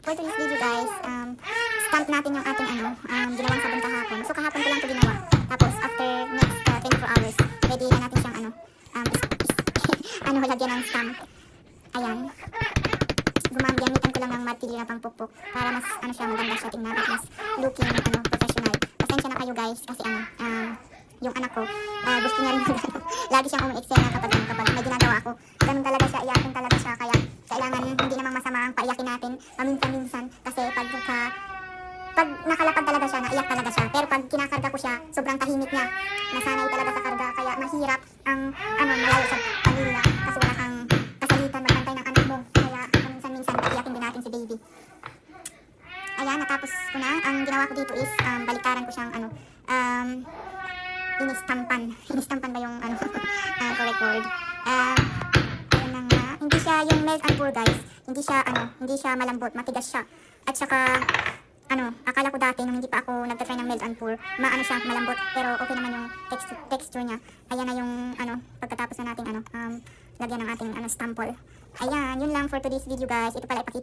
For today's video guys, stamp natin yung ating ginawang sabon kahapon. So kahapon ko lang ito ginawa. Tapos after next 24 hours, ready na natin siyang lagyan ng stamp. Ayan. Gamitan ko lang ng martilyo na pangpukpok para mas maganda siya tingnan at mas looking professional. Pasensya na kayo guys kasi yung anak ko, gusto niya rin lagi siyang umu-eksena kapag may ginagawa ako. Ganun talaga siya, iyakin talaga siya. Kaya kailangan hindi namang masama ang paiyakin natin paminsan-minsan. Kasi pag nakalapag talaga siya, naiyak talaga siya. Pero pag kinakarga ko siya, sobrang tahimik niya. Nasanay talaga sa karga. Kaya mahirap ang malayo sa pamilya. Kasi wala kang kasalitan, magbantay ng anak mo. Kaya paminsan-minsan, paiyakin din natin si baby. Ayan, natapos ko na. Ang ginawa ko dito is, baliktaran ko siyang inistampan ba yung correct word. Ayun na nga. Hindi siya yung melt and pour guys. Hindi siya malambot, matigas siya. At saka akala ko dati nung hindi pa ako nagtatry ng melt and pour, siya malambot, pero okay naman yung texture niya. Ayan na yung pagkatapos na natin lagyan ng ating stample. Ayan, yun lang for today's video guys. Ito pala ipakita